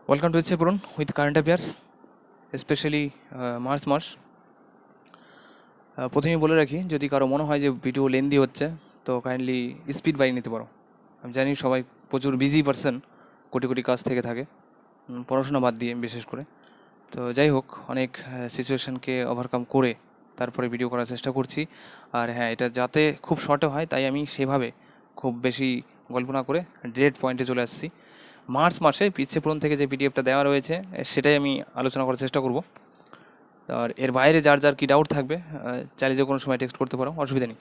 Welcome to ইচ্ছে পড়ুন with current affairs, specially March মাস। প্রথমেই বলে রাখি, যদি কারো মনে হয় যে ভিডিও লেন্দি হচ্ছে তো কাইন্ডলি স্পিড বাড়িয়ে নিতে পারো। আমি জানি সবাই প্রচুর বিজি পারসন, কোটি কোটি কাজ থেকে থাকে, পড়াশোনা বাদ দিয়ে বিশেষ করে। তো যাই হোক, অনেক সিচুয়েশানকে ওভারকাম করে তারপরে ভিডিও করার চেষ্টা করছি। আর হ্যাঁ, এটা যাতে খুব শর্টে হয় তাই আমি সেভাবে খুব বেশি গল্প না করে ডিরেক্ট পয়েন্টে চলে আসছি। মার্চ মাসে পিচ্ছে পূরণ থেকে যে পিডিএফটা দেওয়া রয়েছে সেটাই আমি আলোচনা করার চেষ্টা করব। আর এর বাইরে যার যার কী ডাউট থাকবে চাইলে যে কোনো সময় টেক্সট করতে পারো, অসুবিধা নেই।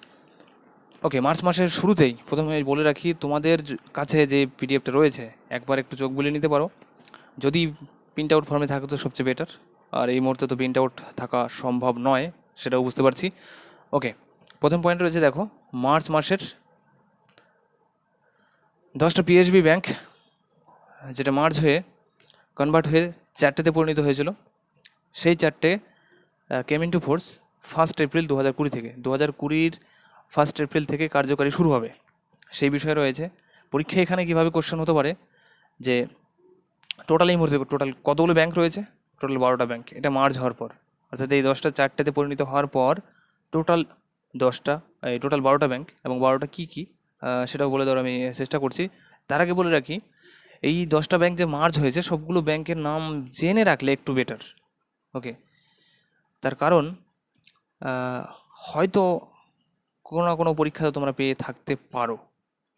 ওকে, মার্চ মাসের শুরুতেই প্রথমে বলে রাখি, তোমাদের কাছে যে পিডিএফটা রয়েছে একবার একটু চোখ বুলিয়ে নিতে পারো। যদি প্রিন্ট আউট ফর্মে থাকে তো সবচেয়ে বেটার, আর এই মুহূর্তে তো প্রিন্ট আউট থাকা সম্ভব নয়, সেটাও বুঝতে পারছি। ওকে, প্রথম পয়েন্ট রয়েছে, দেখো মার্চ মাসের 10টা পিএসবি ব্যাংক যেটা মার্চ হয়ে কনভার্ট হয়ে 4টেতে পরিণত হয়েছিল, সেই 4টে came in to force 1 April 2020 থেকে। 2020 1 এপ্রিল থেকে কার্যকারী শুরু হবে, সেই বিষয়ে রয়েছে। পরীক্ষা এখানে কীভাবে কোশ্চেন হতে পারে যে টোটাল এই মুহূর্তে টোটাল কতগুলো ব্যাংক রয়েছে? টোটাল 12টা ব্যাংক, এটা মার্চ হওয়ার পর, অর্থাৎ এই 10টা 4টেতে পরিণত হওয়ার পর টোটাল 10টা, এই টোটাল 12টা ব্যাংক, এবং 12টা কী কী সেটাও বলে দেওয়ার আমি চেষ্টা করছি। তার আগে বলে রাখি, এই 10টা ব্যাংক যে মার্জ হয়েছে সবগুলো ব্যাংকের নাম জেনে রাখলে একটু বেটার। ওকে, তার কারণ হয়তো কোনো না কোনো পরীক্ষাতে তোমরা পেয়ে থাকতে পারো।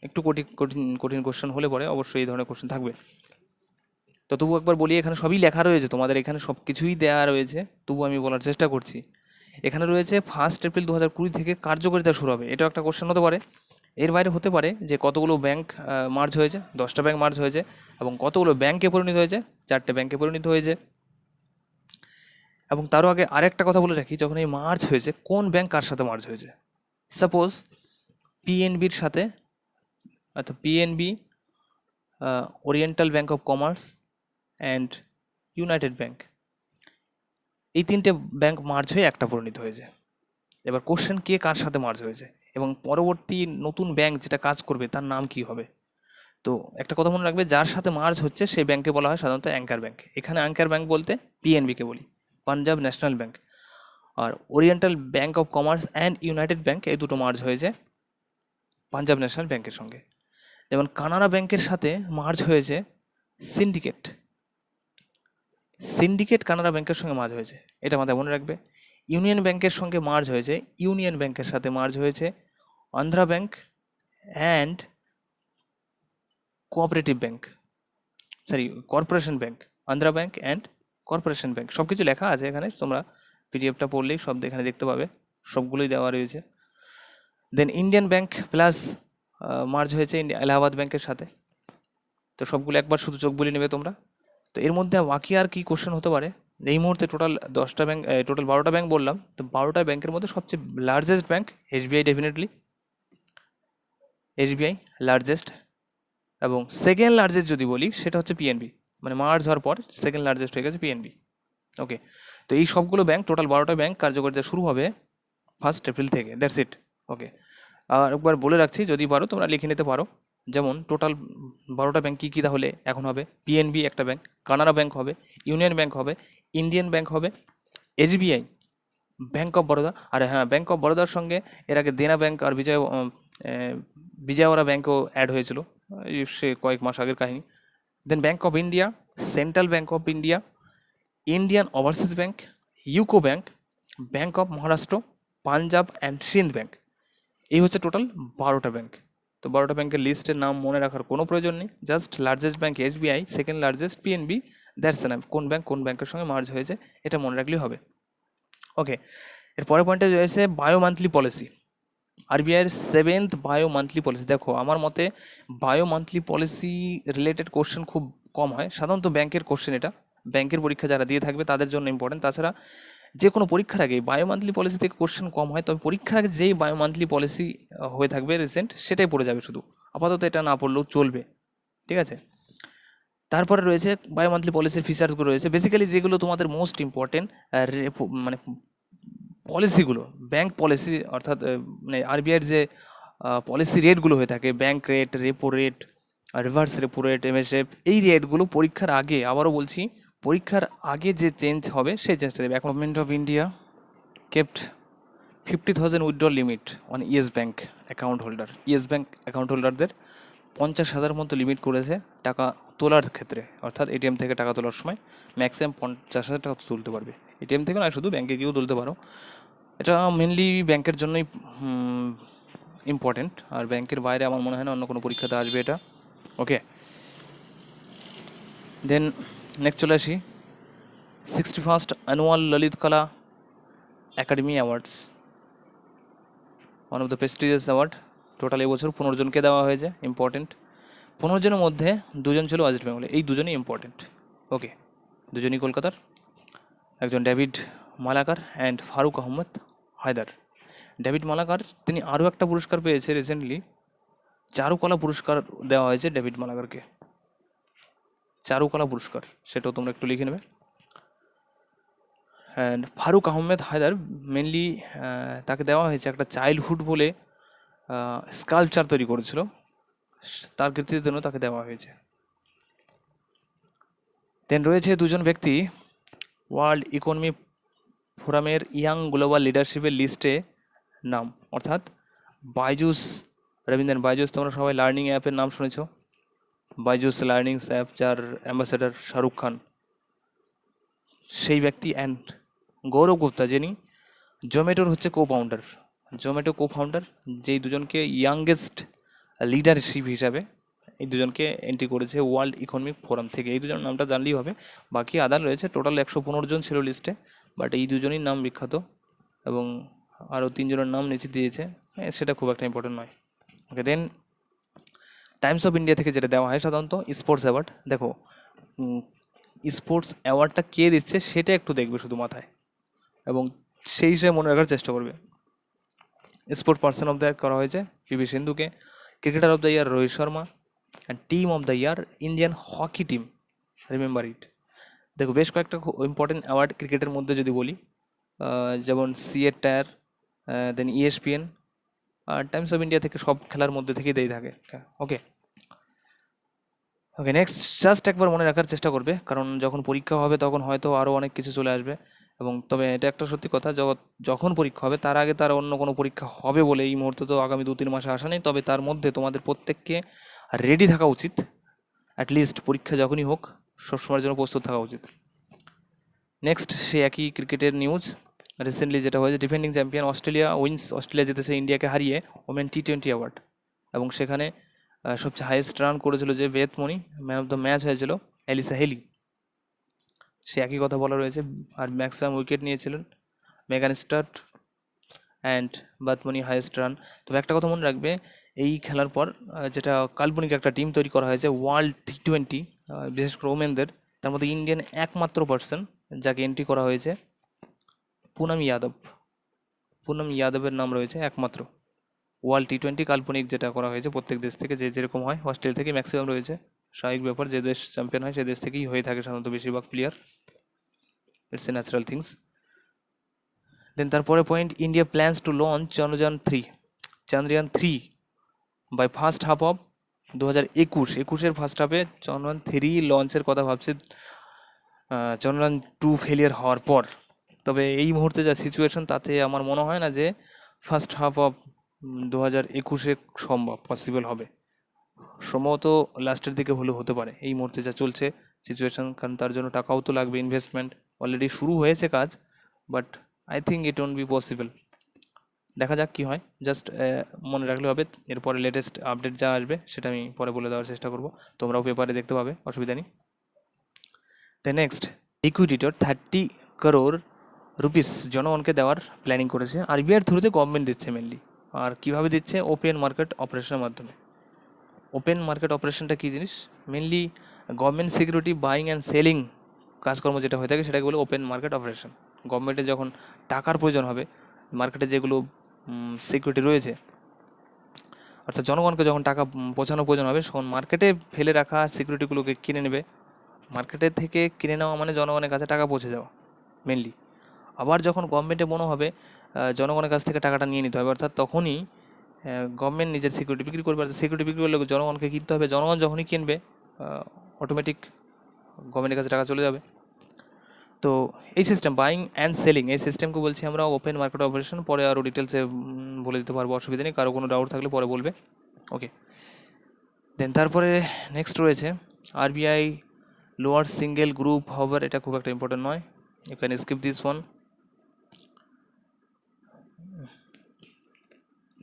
একটু কঠিন কঠিন কঠিন কোশ্চেন হলে পরে অবশ্যই এই ধরনের কোশ্চেন থাকবে। তো তবু একবার বলি, এখানে সবই লেখা রয়েছে, তোমাদের এখানে সব কিছুই দেওয়া রয়েছে, তবু আমি বলার চেষ্টা করছি। এখানে রয়েছে 1 এপ্রিল 2020 থেকে কার্যকারিতা শুরু হবে, এটাও একটা কোশ্চেন হতে পারে। এর বাইরে হতে পারে যে কতগুলো ব্যাংক মার্জ হয়েছে, 10টা ব্যাংক মার্জ হয়েছে, এবং কতগুলো ব্যাংকে পরিণত হয়েছে, 4টে ব্যাংকে পরিণত হয়েছে। এবং তারও আগে আরেকটা কথা বলে রাখি, যখন এই মার্জ হয়েছে কোন ব্যাংক কার সাথে মার্জ হয়েছে। সাপোজ পিএনবির সাথে, অর্থাৎ PNB, oriental Bank of Commerce and United Bank, এই 3টে ব্যাংক মার্জ হয়ে একটা পরিণত হয়েছে। এবার কোশ্চেন, কে কার সাথে মার্জ হয়েছে এবং পরবর্তী নতুন ব্যাংক যেটা কাজ করবে তার নাম কি হবে। তো একটা কথা মনে রাখবে, যার সাথে মার্জ হচ্ছে সেই ব্যাংকে বলা হয় সাধারণত অ্যাঙ্কার ব্যাংক। এখানে অ্যাঙ্কার ব্যাংক বলতে পিএনবিকে বলি, পাঞ্জাব ন্যাশনাল ব্যাংক। আর Oriental Bank of Commerce and United Bank, এই দুটো মার্জ হয়েছে পাঞ্জাব ন্যাশনাল ব্যাংকের সঙ্গে। যেমন কানাড়া ব্যাংকের সাথে মার্জ হয়েছে সিন্ডিকেট, সিন্ডিকেট কানাড়া ব্যাংকের সঙ্গে মার্জ হয়েছে, এটা মাথায় মনে রাখবে। ইউনিয়ন ব্যাংকের সঙ্গে মার্জ হয়েছে, ইউনিয়ন ব্যাংকের সাথে মার্জ হয়েছে Andhra bank and cooperative bank, sorry corporation bank, Andhra bank and corporation bank. সব কিছু লেখা আছে এখানে, তোমরা পিডিএফটা পড়লেই সব এখানে দেখতে পাবে, সবগুলোই দেওয়া রয়েছে। দেন ইন্ডিয়ান ব্যাংক প্লাস মার্জ হয়েছে এলাহাবাদ ব্যাংকের সাথে। তো সবগুলো একবার শুধু চোখ বুলিয়ে নেবে তোমরা। তো এর মধ্যে বাকি আর কি কোশ্চেন হতে পারে, এই মুহূর্তে টোটাল 10টা ব্যাংক, টোটাল 12টা ব্যাংক বললাম, তো 12টা ব্যাংকের মধ্যে সবচেয়ে largest bank SBI, definitely SBI largest. এবং সেকেন্ড লার্জেস্ট যদি বলি সেটা হচ্ছে পিএনবি, মানে মার্জ হওয়ার পর সেকেন্ড লার্জেস্ট হয়ে গেছে পিএনবি। ওকে, তো এই সবগুলো ব্যাংক, টোটাল 12টা ব্যাংক কার্যকারিতা শুরু হবে 1 এপ্রিল থেকে, দ্যাটস ইট। ওকে, আর একবার বলে রাখছি, যদি পারো তোমরা লিখে নিতে পারো। যেমন টোটাল 12টা ব্যাংক কী কী তাহলে এখন হবে, পিএনবি একটা ব্যাংক, কানাড়া ব্যাংক হবে, ইউনিয়ন ব্যাংক হবে, ইন্ডিয়ান ব্যাংক হবে, এসবিআই, ব্যাংক অফ বরোদা। আর হ্যাঁ, ব্যাংক অফ বরোদার সঙ্গে এর আগে দেনা ব্যাংক আর বিজয়ওয়াড়া ব্যাংকও অ্যাড হয়েছিল, সে কয়েক মাস আগের কাহিনী। Then bank of India, central bank of India, Indian overseas bank, UCO bank, bank of Maharashtra, Punjab and Sind bank. এই হচ্ছে টোটাল 12টা ব্যাংক। তো 12টা ব্যাংকের লিস্টের নাম মনে রাখার কোনো প্রয়োজন নেই, just largest bank SBI, second largest PNB, that's নাম, কোন ব্যাংক কোন ব্যাংকের সঙ্গে মার্জ হয়েছে এটা মনে রাখলেই হবে। ওকে, এর পরের পয়েন্টে রয়েছে বায়ো মান্থলি পলিসি, আরবিআইয়ের 7th বায়ো মান্থলি পলিসি। দেখো আমার মতে bi monthly policy related question খুব কম হয়, সাধারণত ব্যাংকের কোশ্চেন, এটা ব্যাংকের পরীক্ষা যারা দিয়ে থাকবে তাদের জন্য ইম্পর্টেন্ট। তাছাড়া যে কোনো পরীক্ষার আগে বায়ো মান্থলি পলিসি থেকে কোশ্চেন কম হয়, তবে পরীক্ষার আগে যেই বায়ো মান্থলি পলিসি হয়ে থাকবে রিসেন্ট, সেটাই পড়ে যাবে শুধু, আপাতত এটা না পড়লেও চলবে, ঠিক আছে। তারপরে রয়েছে বায়ো মান্থলি পলিসির ফিচার্সগুলো রয়েছে, বেসিক্যালি যেগুলো তোমাদের মোস্ট ইম্পর্টেন্ট, মানে পলিসিগুলো, ব্যাংক পলিসি, অর্থাৎ মানে আরবিআইয়ের যে পলিসি রেটগুলো হয়ে থাকে, bank rate, repo rate, reverse repo rate, MSF, এই রেটগুলো পরীক্ষার আগে, আবারও বলছি, পরীক্ষার আগে যে চেঞ্জ হবে সেই চেঞ্জটা দেবে। Government of India kept 50,000 withdrawal limit on yes bank account holder. Yes bank account হোল্ডারদের 50,000 মতো লিমিট করেছে টাকা তোলার ক্ষেত্রে, অর্থাৎ এটিএম থেকে টাকা তোলার সময় ম্যাক্সিমাম 50,000 টাকা তুলতে পারবে। এটিএম থেকে নয়, শুধু ব্যাঙ্কে গিয়েও তুলতে পারো। এটা মেনলি ব্যাংকের জন্যই ইম্পর্টেন্ট, আর ব্যাংকের বাইরে আমার মনে হয় না অন্য কোনো পরীক্ষাতে আসবে এটা। ওকে, দেন নেক্সট চলে আসি 61st অ্যানুয়াল ললিত কলা academy awards, one of the prestigious award. Total এবছর 15 জনকে দেওয়া হয়েছে। ইম্পর্টেন্ট 15 জনের মধ্যে 2 জন ছিল ওয়েস্ট বেঙ্গলে, এই দুজনই ইম্পর্টেন্ট। ওকে, দুজনই কলকাতার, একজন David Malakar and Farooq Ahmed Haidar. David Malakar তিনি আরও একটা পুরস্কার পেয়েছে রিসেন্টলি, চারুকলা পুরস্কার দেওয়া হয়েছে ডেভিড মালাকারকে, চারুকলা পুরস্কার, সেটাও তোমরা একটু লিখে নেবে। অ্যান্ড ফারুক আহমেদ হায়দার মেনলি তাকে দেওয়া হয়েছে একটা চাইল্ডহুড বলে স্কাল্পচার তৈরি করেছিল, তার কৃতিত্বের জন্য তাকে দেওয়া হয়েছে। দেন রয়েছে দুজন ব্যক্তি ওয়ার্ল্ড ইকোনমি ফোরামের ইয়াং গ্লোবাল লিডারশিপের লিস্টে নাম, অর্থাৎ বাইজুস রবীন্দ্রন। বাইজুস তোমরা সবাই লার্নিং অ্যাপের নাম শুনেছ, বাইজুস লার্নিং অ্যাপ, যার অ্যাম্বাসেডার শাহরুখ খান, সেই ব্যক্তি। অ্যান্ড গৌরব গুপ্তা, যিনি জোম্যাটোর হচ্ছে কো-ফাউন্ডার, জোম্যাটো কো-ফাউন্ডার, যেই দুজনকে ইয়াংগেস্ট লিডারশিপ হিসাবে এই দুজনকে এন্ট্রি করেছে ওয়ার্ল্ড ইকোনমিক ফোরাম থেকে। এই দুজনের নামটা জানলেই হবে, বাকি আদার রয়েছে। টোটাল 115 জন ছিল লিস্টে, বাট এই দুজনই নাম বিখ্যাত, এবং আরও 3 জনের নাম নিচে দিয়েছে, সেটা খুব একটা ইম্পর্টেন্ট নয়। ওকে, দেন টাইমস অফ ইন্ডিয়া থেকে যেটা দেওয়া হয় সাধারণত স্পোর্টস অ্যাওয়ার্ড। দেখো, স্পোর্টস অ্যাওয়ার্ডটা কে দিচ্ছে সেটা একটু দেখবে শুধু মাথায়, এবং সেই হিসেবে মনে রাখার চেষ্টা করবে। Sport person of the year করা হয়েছে পিভি সিন্ধুকে, cricketer of the year Rohit Sharma, and team of the year Indian hockey team, remember it. দেখো, বেশ কয়েকটা ইম্পর্টেন্ট অ্যাওয়ার্ড ক্রিকেটের মধ্যে যদি বলি, যেমন সিএ টায়ার, দেন ইএসপিএন, আর টাইমস অফ ইন্ডিয়া থেকে সব খেলার মধ্যে থেকেই দিয়ে থাকে। ওকে ওকে, নেক্সট জাস্ট একবার মনে রাখার চেষ্টা করবে, কারণ যখন পরীক্ষা হবে তখন হয়তো আরও অনেক কিছু চলে আসবে। এবং তবে এটা একটা সত্যি কথা, যখন পরীক্ষা হবে তার আগে তার অন্য কোনো পরীক্ষা হবে বলে এই মুহূর্তে তো আগামী 2-3 মাসে আসা নেই, তবে তার মধ্যে তোমাদের প্রত্যেককে রেডি থাকা উচিত। অ্যাটলিস্ট পরীক্ষা যখনই হোক সবসময়ের জন্য প্রস্তুত থাকা উচিত। নেক্সট সে একই ক্রিকেটের নিউজ, রিসেন্টলি যেটা হয়েছে, defending champion Australia wins, Australia জিতেছে ইন্ডিয়াকে হারিয়ে ওমেন টি20 অ্যাওয়ার্ড, এবং সেখানে সবচেয়ে হাইয়েস্ট রান করেছিল যে Beth Mooney, man of the match হয়েছিল অ্যালিসা হেলি, সে একই কথা বলা রয়েছে। আর ম্যাক্সিমাম উইকেট নিয়েছিলেন মেগান স্টার্ট অ্যান্ড বাথমনি হাইয়েস্ট রান। তবে একটা কথা মনে রাখবে, এই খেলার পর যেটা কাল্পনিক একটা টিম তৈরি করা হয়েছে ওয়ার্ল্ড টি20, বিশেষ করে ওমেনদের, তার মধ্যে ইন্ডিয়ান একমাত্র পার্সন যাকে এন্ট্রি করা হয়েছে পুনম যাদব। পুনম যাদবের নাম রয়েছে একমাত্র। ওয়ার্ল্ড টি20 কাল্পনিক যেটা করা হয়েছে, প্রত্যেক দেশ থেকে যে যেরকম হয়, অস্ট্রেলিয়া থেকে ম্যাক্সিমাম রয়েছে, স্বাভাবিক ব্যাপার, যে দেশ চ্যাম্পিয়ন হয় সে দেশ থেকেই হয়ে থাকে সাধারণত বেশিরভাগ player, it's a natural things. Then তারপরে point, India plans to launch Chandrayaan 3 by first half of 2021 first হাফে চন্দ্রয়ান 3 লঞ্চের কথা ভাবছে চন্দ্রয়ান 2 ফেলিয়ার হওয়ার পর। তবে এই মুহূর্তে যা সিচুয়েশন, তাতে আমার মনে হয় না যে ফার্স্ট হাফ অফ 2021 সম্ভব, পসিবল হবে। সম্ভবত লাস্টের দিকে হলেও হতে পারে এই মুহূর্তে যা চলছে সিচুয়েশন, কারণ তার জন্য টাকাও তো লাগবে, ইনভেস্টমেন্ট অলরেডি শুরু হয়েছে কাজ, but I think it won't be possible. দেখা যাক কি হয়, জাস্ট মনে রাখলে হবে। এরপরে লেটেস্ট আপডেট যা আসবে সেটা আমি পরে বলে দেওয়ার চেষ্টা করব, তোমরাও পেপারে দেখতে পাবে, অসুবিধা নেই। দ্য নেক্সট, লিকুইডিটর 30 crore রুপিস জনগণকে দেওয়ার প্ল্যানিং করেছে। আরবিআইয়ের থ্রুতে গভর্নমেন্ট দিচ্ছে মেনলি, আর কীভাবে দিচ্ছে, ওপেন মার্কেট অপারেশনের মাধ্যমে। ওপেন মার্কেট অপারেশনটা কী জিনিস, mainly government security buying and selling কাজকর্ম যেটা হয়ে থাকে সেটাকে বলে ওপেন মার্কেট অপারেশন। গভর্নমেন্টের যখন টাকার প্রয়োজন হবে, মার্কেটে যেগুলো সিকিউরিটি রয়েছে, অর্থাৎ জনগণকে যখন টাকা পৌঁছানোর প্রয়োজন হবে, তখন মার্কেটে ফেলে রাখা সিকিউরিটিগুলোকে কিনে নেবে। মার্কেটের থেকে কিনে নেওয়া মানে জনগণের কাছে টাকা পৌঁছে যাওয়া মেনলি। আবার যখন গভর্নমেন্টে মনে হবে জনগণের কাছ থেকে টাকাটা নিয়ে নিতে হবে, অর্থাৎ তখনই গভর্নমেন্ট নিজের সিকিউরিটি বিক্রি করবে, আর সিকিউরিটি বিক্রি করলে জনগণকে কিনতে হবে, জনগণ যখনই কিনবে অটোমেটিক গভর্নমেন্টের কাছে টাকা চলে যাবে। তো এই সিস্টেম বাইং অ্যান্ড সেলিং, এই সিস্টেমকে বলছি আমরা ওপেন মার্কেট অপারেশন। পরে আরও ডিটেলসে বলে দিতে পারবো, অসুবিধা নেই, কারো কোনো ডাউট থাকলে পরে বলবে। ওকে, দেন তারপরে নেক্সট রয়েছে আরবিআই লোয়ার সিঙ্গেল গ্রুপ হাওয়ার, এটা খুব একটা ইম্পর্টেন্ট নয়, you can skip this one.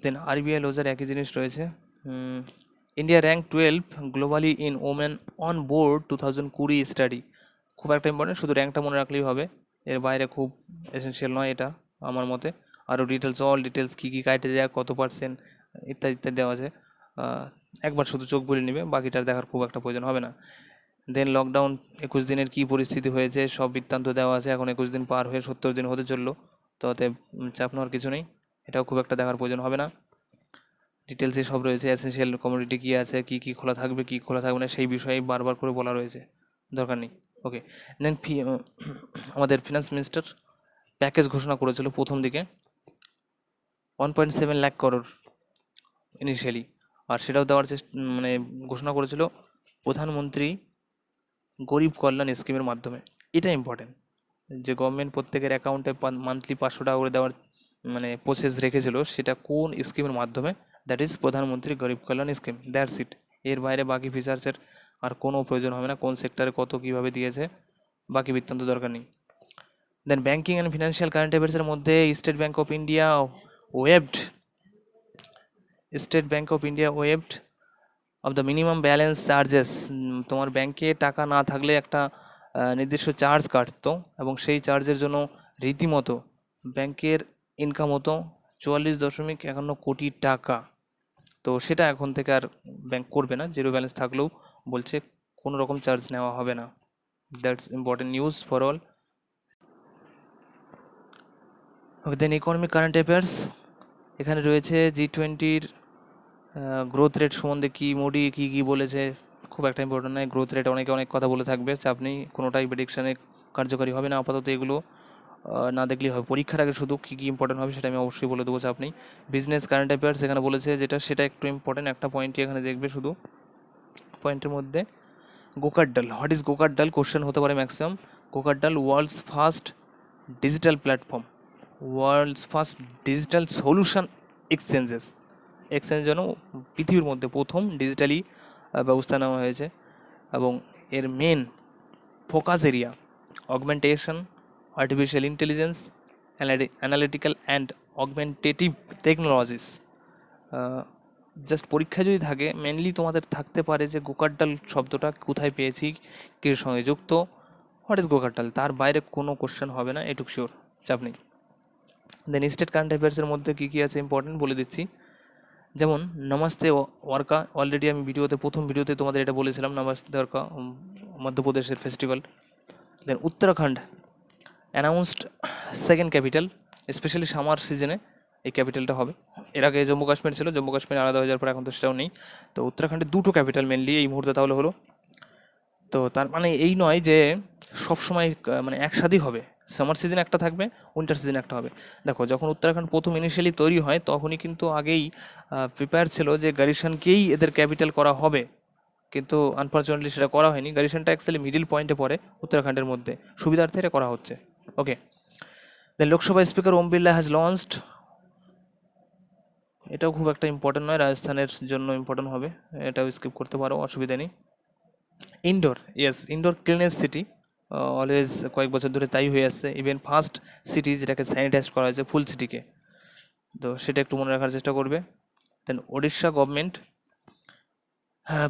Then RBI loser একই জিনিস রয়েছে। India rank 12 globally in women on board 2020 study, খুব একটা ইম্পর্টেন্ট, শুধু র্যাঙ্কটা মনে রাখলেই হবে, এর বাইরে খুব এসেনশিয়াল নয় এটা আমার মতে। আরও ডিটেলস, অল ডিটেলস, কী কী ক্রাইটেরিয়া, কত পার্সেন্ট ইত্যাদি ইত্যাদি দেওয়া আছে, একবার শুধু চোখ বুলিয়ে নেবে, বাকিটার দেখার খুব একটা প্রয়োজন হবে না। দেন লকডাউন 21 দিনের কী পরিস্থিতি হয়েছে সব বৃত্তান্ত দেওয়া আছে, এখন 21 দিন পার হয়ে 70 দিন হতে চললো, তো অতএব চাপ নেওয়ার কিছু নেই, এটাও খুব একটা দেখার প্রয়োজন হবে না। ডিটেলসে সব রয়েছে, এসেনশিয়াল কমোডিটি কী আছে, কী কী খোলা থাকবে, কী খোলা থাকবে না, সেই বিষয়ে বারবার করে বলা রয়েছে, দরকার নেই। ওকে, দেন আমাদের ফিনান্স মিনিস্টার প্যাকেজ ঘোষণা করেছিল প্রথম দিকে 1.7 লাখ করোড় ইনিশিয়ালি, আর সেটাও দেওয়ার মানে ঘোষণা করেছিল প্রধানমন্ত্রী গরিব কল্যাণ স্কিমের মাধ্যমে। এটা ইম্পর্টেন্ট যে গভর্নমেন্ট প্রত্যেকের অ্যাকাউন্টে মান্থলি 500 টাকা করে দেওয়ার মানে প্রসেস রেখেছিল, সেটা কোন স্কিমের মাধ্যমে, দ্যাট ইজ প্রধানমন্ত্রী গরিব কল্যাণ স্কিম, দ্যাটস ইট। এর বাইরে বাকি ফিচার্সের আর কোনো প্রয়োজন হবে না, কোন সেক্টরে কত কীভাবে দিয়েছে বাকি বৃত্তান্ত দরকার নেই। দেন ব্যাঙ্কিং অ্যান্ড ফিনান্সিয়াল কারেন্ট অ্যাফেয়ার্সের মধ্যে state bank of India waved of the minimum balance charges, তোমার ব্যাংকে টাকা না থাকলে একটা নির্দিষ্ট চার্জ কাটতো, এবং সেই চার্জের জন্য রীতিমতো ব্যাংকের ইনকাম হতো 44.51 কোটি টাকা। তো সেটা এখন থেকে আর ব্যাংক করবে না, জিরো ব্যালেন্স থাকলেও বলছে কোনো রকম চার্জ নেওয়া হবে না। That's important news for all. Then economic current affairs, এখানে রয়েছে G20-র গ্রোথ রেট সম্বন্ধে কি মোডি কী বলেছে, খুব একটা ইম্পর্টেন্ট নয়, গ্রোথ রেট অনেকে অনেক কথা বলে থাকবে, চাপ নেই, কোনোটাই প্রেডিকশানে কার্যকারী হবে না আপাতত, এগুলো না দেখলেই হবে, পরীক্ষার আগে শুধু কী কী ইম্পর্টেন্ট হবে সেটা আমি অবশ্যই বলে দেবো, চাপ নেই। বিজনেস কারেন্ট অ্যাফেয়ার্স এখানে বলেছে যেটা, সেটা একটু ইম্পর্টেন্ট, একটা পয়েন্টই এখানে দেখবে শুধু, পয়েন্টের মধ্যে গোকারডাল, হোয়াট ইজ গোকারডাল কোশ্চেন হতে পারে ম্যাক্সিমাম। গোকারডাল world's first digital platform, world's first digital solution exchange যেন পৃথিবীর মধ্যে প্রথম ডিজিটালি ব্যবস্থা নেওয়া হয়েছে, এবং এর main focus area augmentation, artificial intelligence, analytical and augmentative technologies. Just পরীক্ষায় যদি থাকে মেনলি তোমাদের থাকতে পারে যে গোকারডাল শব্দটা কোথায় পেয়েছি, কির সঙ্গে যুক্ত, হোয়াট ইজ গোকারডাল, তার বাইরে কোনো কোশ্চেন হবে না, এটুক শিওর, চাপ নেই। দেন স্টেট কারেন্ট অ্যাফেয়ার্সের মধ্যে কী কী আছে ইম্পর্টেন্ট বলে দিচ্ছি, যেমন নমস্তে ওয়ার্কা, অলরেডি আমি প্রথম ভিডিওতে তোমাদের এটা বলেছিলাম, নমস্তে ওয়ার্কা মধ্যপ্রদেশের festival. Then Uttarakhand announced second capital, specially summer সিজনে এই ক্যাপিটালটা হবে, এর আগে জম্মু কাশ্মীর ছিল, জম্মু কাশ্মীর আলাদা হয়ে যাওয়ার পর এখন তো সেটাও নেই, তো উত্তরাখণ্ডে দুটো ক্যাপিটাল মেনলি এই মুহূর্তে তাহলে হলো। তো তার মানে এই নয় যে সবসময় মানে একসাথেই হবে, সামার সিজন একটা থাকবে, উইন্টার সিজন একটা হবে। দেখো যখন উত্তরাখণ্ড প্রথম ইনিশিয়ালি তৈরি হয় তখনই কিন্তু আগেই প্রিপেয়ার ছিল যে গারিশানকেই এদের ক্যাপিটাল করা হবে, কিন্তু আনফর্চুনেটলি সেটা করা হয়নি। গারিশানটা অ্যাকচুয়ালি মিডিল পয়েন্টে পড়ে উত্তরাখণ্ডের মধ্যে, সুবিধার্থে এটা করা হচ্ছে। Okay, then Lok Sabha speaker Om Birla has launched, এটাও খুব একটা ইম্পর্টেন্ট নয়, রাজস্থানের জন্য ইম্পর্টেন্ট হবে, এটাও স্কিপ করতে পারো, অসুবিধা নেই। ইনডোর ক্লিনেস্ট সিটি, অলওয়েজ কয়েক বছর ধরে তাই হয়ে আসছে, ইভেন ফার্স্ট সিটি যেটাকে স্যানিটাইজ করা হয়েছে ফুল সিটিকে, তো সেটা একটু মনে রাখার চেষ্টা করবে। দেন ওড়িশা গভর্নমেন্ট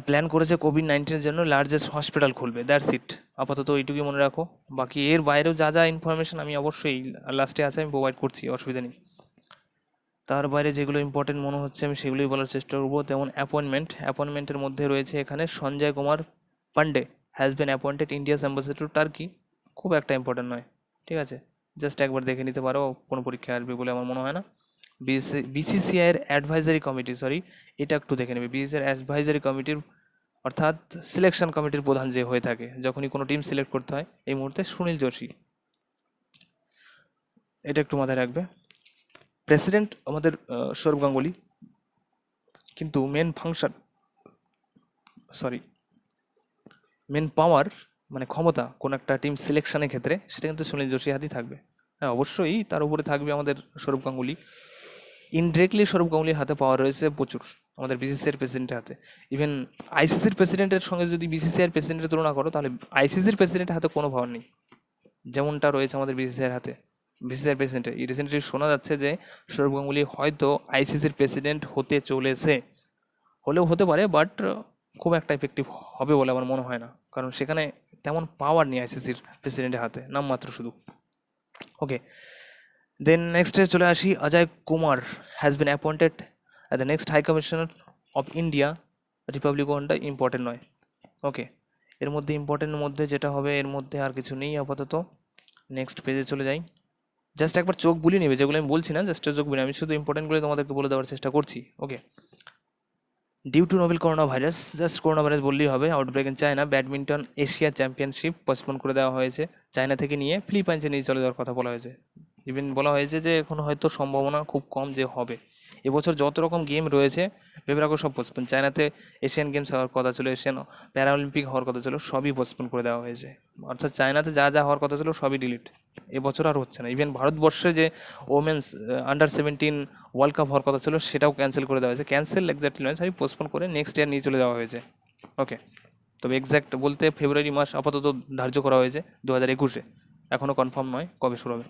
প্ল্যান করেছে কোভিড-19-এর জন্য লার্জেস্ট হসপিটাল খুলবে, দ্যাটস ইট, আপাতত এইটুকুই মনে রাখো, বাকি এর বাইরেও যা যা ইনফরমেশন আমি অবশ্যই লাস্টে আছে আমি প্রোভাইড করছি, অসুবিধা নেই। তার বাইরে যেগুলো ইম্পর্টেন্ট মনে হচ্ছে আমি সেগুলোই বলার চেষ্টা করবো। যেমন অ্যাপয়েন্টমেন্টের মধ্যে রয়েছে এখানে Sanjay Kumar Pandey has been appointed India's ambassador to Turkey, খুব একটা ইম্পর্টেন্ট নয়, ঠিক আছে, জাস্ট একবার দেখে নিতে পারো, কোনো পরীক্ষায় আসবে বলে আমার মনে হয় না। বিসিসিআইয়ের অ্যাডভাইজারি কমিটি, এটা একটু দেখে নেবে, বিসিসিআইয়ের অ্যাডভাইজারি কমিটির অর্থাৎ সিলেকশন কমিটির প্রধান যে হয়ে থাকে যখনই কোনো টিম সিলেক্ট করতে হয়, এই মুহূর্তে সুনীল যোশী, এটা একটু মাথায় রাখবে। প্রেসিডেন্ট আমাদের সৌরভ গাঙ্গুলি, কিন্তু মেন পাওয়ার মানে ক্ষমতা কোন একটা টিম সিলেকশনের ক্ষেত্রে সেটা কিন্তু সুনীল জোশী হাতেই থাকবে। হ্যাঁ, অবশ্যই তার উপরে থাকবে আমাদের সৌরভ গাঙ্গুলি। ইনডিরেক্টলি সৌরভ গাঙ্গুলির হাতে পাওয়ার রয়েছে প্রচুর আমাদের বিসিসিআইয়ের প্রেসিডেন্টের হাতে। ইভেন আইসিসির প্রেসিডেন্টের সঙ্গে যদি বিসিসিআইয়ের প্রেসিডেন্টের তুলনা করো তাহলে আইসিসির প্রেসিডেন্টের হাতে কোনো পাওয়ার নেই যেমনটা রয়েছে আমাদের বিসিসিআইয়ের হাতে। বিসিসিআইয়ের প্রেসিডেন্ট রিসেন্টলি শোনা যাচ্ছে যে সৌরভ গাঙ্গুলি হয়তো আইসিসির প্রেসিডেন্ট হতে চলেছে, হলেও হতে পারে, বাট খুব একটা এফেক্টিভ হবে বলে আমার মনে হয় না, কারণ সেখানে তেমন পাওয়ার নেই আইসিসির প্রেসিডেন্টের হাতে, নামমাত্র শুধু। ওকে, দেন নেক্সটে চলে আসি। Ajay Kumar has been appointed as the next high commissioner of India republic ওয়ানটা ইম্পর্টেন্ট নয়। ওকে, এর মধ্যে ইম্পর্টেন্টের মধ্যে যেটা হবে এর মধ্যে আর কিছু নেই আপাতত। নেক্সট পেজে চলে যাই। জাস্ট একবার চোখ বুলিয়ে নেবে, যেগুলো আমি বলছি না জাস্ট চোখ বুলিয়ে, আমি শুধু ইম্পর্টেন্টগুলো তোমাদেরকে বলে দেওয়ার চেষ্টা করছি। Okay, due to novel corona virus, just corona virus বললেই হবে, outbreak in China, badminton Asia championship postpone করে দেওয়া হয়েছে। চায়না থেকে নিয়ে ফিলিপাইন্সে নিয়ে চলে যাওয়ার কথা বলা হয়েছে। ইভেন বলা হয়েছে যে এখন হয়তো সম্ভাবনা খুব কম যে হবে। এবছর যত রকম গেম রয়েছে ভেবে রাখো সব পোস্টপোন। চায়নাতে এশিয়ান গেমস হওয়ার কথা ছিল, এশিয়ান প্যারাঅলিম্পিক হওয়ার কথা ছিল, সবই পোস্টপোন করে দেওয়া হয়েছে। অর্থাৎ চায়নাতে যা যা হওয়ার কথা ছিল সবই ডিলিট, এবছর আর হচ্ছে না। ইভেন ভারতবর্ষে যে ওমেন্স আন্ডার 17 ওয়ার্ল্ড কাপ হওয়ার কথা ছিল সেটাও ক্যান্সেল করে দেওয়া হয়েছে। ক্যান্সেল এক্স্যাক্টলি নয়, সবই পোস্টপোন করে নেক্সট ইয়ার নিয়ে চলে যাওয়া হয়েছে। ওকে, তবে এক্স্যাক্ট বলতে ফেব্রুয়ারি মাস আপাতত ধার্য করা হয়েছে 2021-এ, এখনও কনফার্ম নয় কবে শুরু হবে।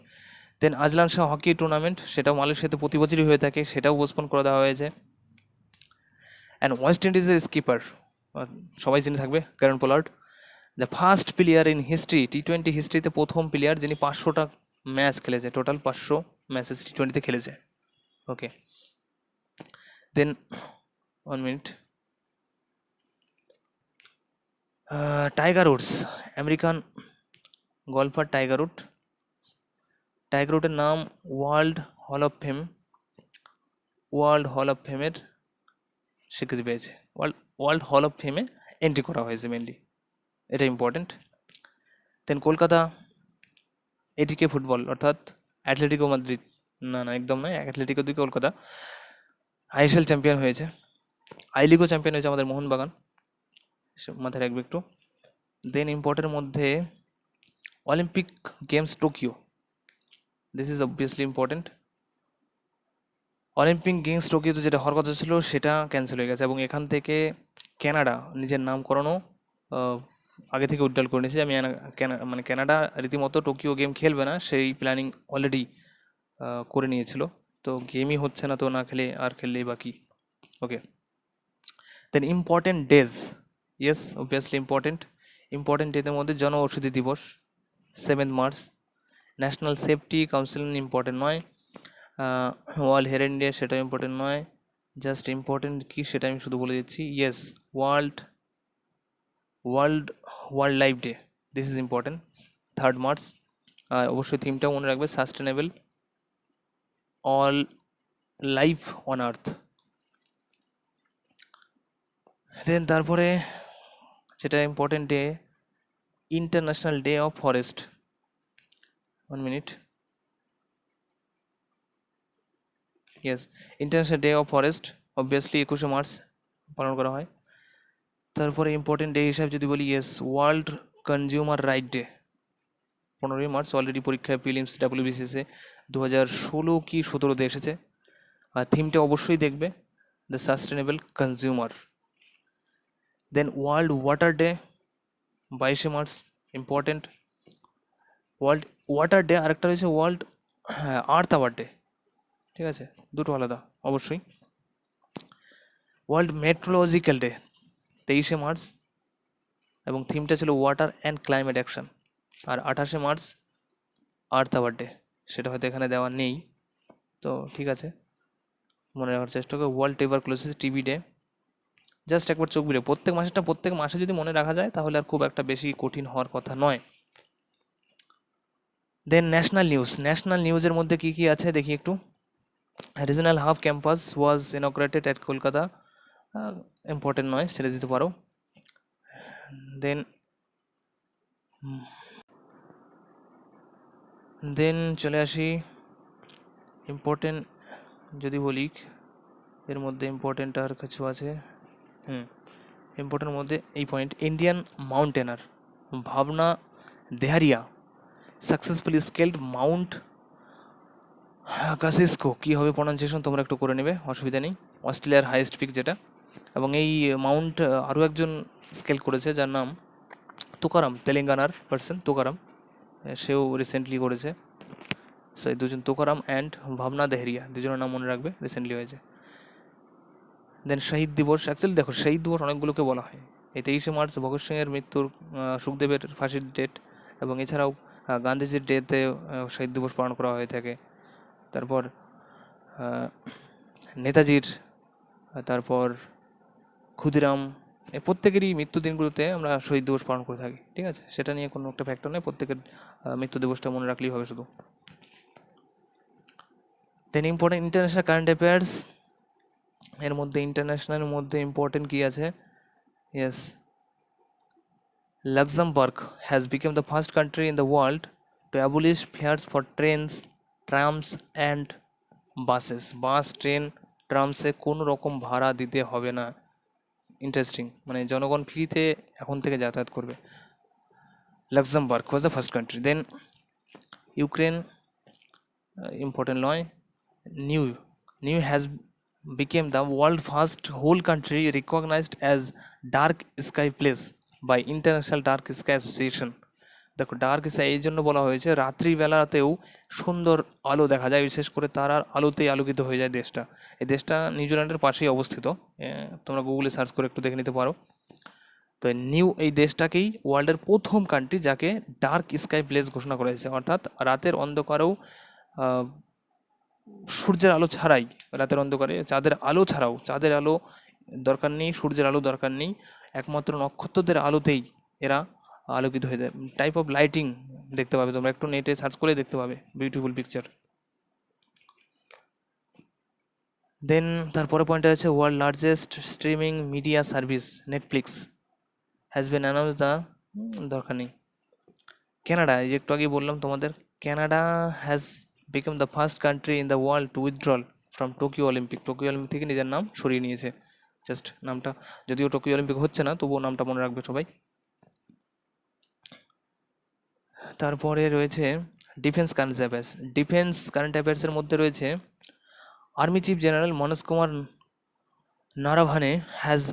দেন আজলান শাহ হকি টুর্নামেন্ট, সেটাও মালয়েশিয়াতে প্রতি বছরই হয়ে থাকে, সেটাও পোস্টপোন করে দেওয়া হয়েছে। অ্যান্ড ওয়েস্ট ইন্ডিজের স্কিপার সবাই জেনে থাকবে, Kieron Pollard, the first player in history, টি-20 হিস্ট্রিতে প্রথম প্লেয়ার যিনি 500টা ম্যাচ খেলেছে, টোটাল 500 ম্যাচেস টি-20তে খেলেছে। Okay, then 1 minute. Tiger Woods, American golfer Tiger উডের নাম ওয়ার্ল্ড হল অফ ফেমের স্বীকৃতি পেয়েছে, ওয়ার্ল্ড হল অফ ফেমে এন্ট্রি করা হয়েছে মেনলি, এটা ইম্পর্টেন্ট। দেন কলকাতা এটিকে ফুটবল অর্থাৎ অ্যাথলেটিকো মাদ্রিদ, না একদম নয়, অ্যাথলেটিকো দিকে কলকাতা আইএসএল চ্যাম্পিয়ন হয়েছে, আই লিগও চ্যাম্পিয়ন হয়েছে আমাদের মোহনবাগান, মাথায় রাখবে একটু। দেন ইম্পর্টেন্টের মধ্যে Olympic games Tokyo, this is obviously important. Olympic games টোকিওতে যেটা হওয়ার কথা ছিল সেটা ক্যান্সেল হয়ে গেছে, এবং এখান থেকে কানাডা নিজের নামকরণও আগে থেকে উড্ডাল করে নিয়েছে। মানে কানাডা রীতিমতো টোকিও গেম খেলবে না, সেই প্ল্যানিং অলরেডি করে নিয়েছিল। তো গেমই হচ্ছে না, তো না খেলে আর খেললেই বাকি। Okay, then important days, yes obviously important ডেদের মধ্যে Jan Aushadhi Diwas 7 March, national safety council important নয়, ওয়ার্ল্ড হেয়ার ইন্ডিয়া সেটাও ইম্পর্টেন্ট নয়, জাস্ট ইম্পর্টেন্ট কি সেটা আমি শুধু বলে দিচ্ছি, yes world life day, this is important 3 March. আর অবশ্যই থিমটাও মনে রাখবে, sustainable all life on earth. Then তারপরে যেটা important day, international day of forest, 1 minute, yes international day of forest obviously 21শে মার্চ পালন করা হয়। তারপরে ইম্পর্টেন্ট ডে হিসাবে যদি বলি, yes world consumer right day 15ই মার্চ, অলরেডি পরীক্ষায় প্রিলিমস ডাব্লিউবিসিএসে 2016 কি 17তে এসেছে। আর থিমটা অবশ্যই দেখবে, the sustainable consumer. Then world water day 22শে March, important world water day. আরেকটা রয়েছে ওয়ার্ল্ড আর্থ আওয়ার ডে, ঠিক আছে, দুটো আলাদা অবশ্যই। ওয়ার্ল্ড মেট্রোলজিক্যাল ডে 23শে মার্চ, এবং থিমটা ছিল ওয়াটার অ্যান্ড ক্লাইমেট অ্যাকশন। আর 28শে মার্চ আর্থ আওয়ার ডে, সেটা হয়তো এখানে দেওয়া নেই, তো ঠিক আছে মনে রাখার চেষ্টা করো। World tuberculosis TB day, just একবার চোখ বুলিয়ে, প্রত্যেক মাসে যদি মনে রাখা যায় তাহলে আর খুব একটা বেশি কঠিন হওয়ার কথা নয়। দেন ন্যাশনাল নিউজের মধ্যে কি কি আছে দেখি একটু। Regional hub campus was inaugurated at Kolkata, important নয়, ছেড়ে দিতে পারো। দেন চলে আসি ইম্পর্টেন্ট যদি বলি, এর মধ্যে ইম্পর্টেন্ট আর কিছু আছে, ইম্পর্টেন্ট মধ্যে এই পয়েন্ট, ইন্ডিয়ান মাউন্টেনার ভাবনা দেহারিয়া সাকসেসফুলি স্কেলড মাউন্ট কাসিস্কো, কী হবে প্রনাউন্সিয়েশন তোমরা একটু করে নেবে, অসুবিধা নেই, অস্ট্রেলিয়ার হাইয়েস্ট পিক যেটা। এবং এই মাউন্ট আরও একজন স্কেল করেছে যার নাম তুকারাম, তেলেঙ্গানার পার্সন তুকারাম, সেও রিসেন্টলি করেছে। সো এই দুজন তুকারাম অ্যান্ড ভাবনা দেহরিয়া, দুজনের নাম মনে রাখবে, রিসেন্টলি হয়েছে। দেন শহীদ দিবস, অ্যাকচুয়ালি দেখো শহীদ দিবস অনেকগুলোকে বলা হয়। এই 23শে মার্চ ভগৎ সিংয়ের মৃত্যুর, সুখদেবের ফাঁসির ডেট, এবং এছাড়াও গান্ধীজির ডেতে শহীদ দিবস পালন করা হয়ে থাকে। তারপর নেতাজির, তারপর ক্ষুদিরাম, এই প্রত্যেকেরই মৃত্যু দিনগুলোতে আমরা শহীদ দিবস পালন করে থাকি, ঠিক আছে? সেটা নিয়ে কোনো একটা ফ্যাক্টর নেই, প্রত্যেকের মৃত্যু দিবসটা মনে রাখলেই হবে শুধু। দেন ইম্পর্টেন্ট ইন্টারন্যাশনাল কারেন্ট অ্যাফেয়ার্স, এর মধ্যে ইন্টারন্যাশনালের মধ্যে ইম্পর্টেন্ট কী আছে? Yes, Luxembourg has become the first country in the world to abolish fares for trains, trams and buses. Bus, train, ট্রামসে কোনো রকম ভাড়া দিতে হবে না। ইন্টারেস্টিং, মানে জনগণ ফ্রিতে এখন থেকে যাতায়াত করবে। Luxembourg was the first country. Then Ukraine, important নয়। New has became the world first whole country recognized as dark sky place by International Dark Sky Association. দেখো ডার্ক স্কাই এই জন্য বলা হয়েছে, রাত্রিবেলাতেও সুন্দর আলো দেখা যায়, বিশেষ করে তারার আলোতেই আলোকিত হয়ে যায় দেশটা। এই দেশটা নিউজিল্যান্ডের পাশেই অবস্থিত, তোমরা গুগলে সার্চ করে একটু দেখে নিতে পারো। তো এই দেশটাকেই ওয়ার্ল্ডের প্রথম কান্ট্রি যাকে ডার্ক স্কাই প্লেস ঘোষণা করা হয়েছে, অর্থাৎ রাতের অন্ধকারেও, সূর্যের আলো ছাড়াই, রাতের অন্ধকারে চাঁদের আলো ছাড়াও, চাঁদের আলো দরকার নেই, সূর্যের আলো দরকার নেই, একমাত্র নক্ষত্রদের আলোতেই এরা আলোকিত হয়ে যায়। টাইপ অফ লাইটিং দেখতে পাবে তোমরা, একটু নেটে সার্চ করে দেখতে পাবে, বিউটিফুল পিকচার। দেন তারপরে পয়েন্টটা আছে world largest streaming media service Netflix has been announce the, দরকার নেই। কানাডা, এই যে একটু আগে বললাম তোমাদের, Canada has become the first country in the world to withdrawal from Tokyo Olympic. Tokyo Olympic থেকে নিজের নাম সরিয়ে নিয়েছে, জাস্ট নামটা, যদিও টোকিও অলিম্পিক হচ্ছে না তবুও নামটা মনে রাখবে সবাই। তারপরে রয়েছে defence current affairs. Defence current অ্যাফেয়ার্সের মধ্যে রয়েছে army chief general Manoj Kumar Naravane has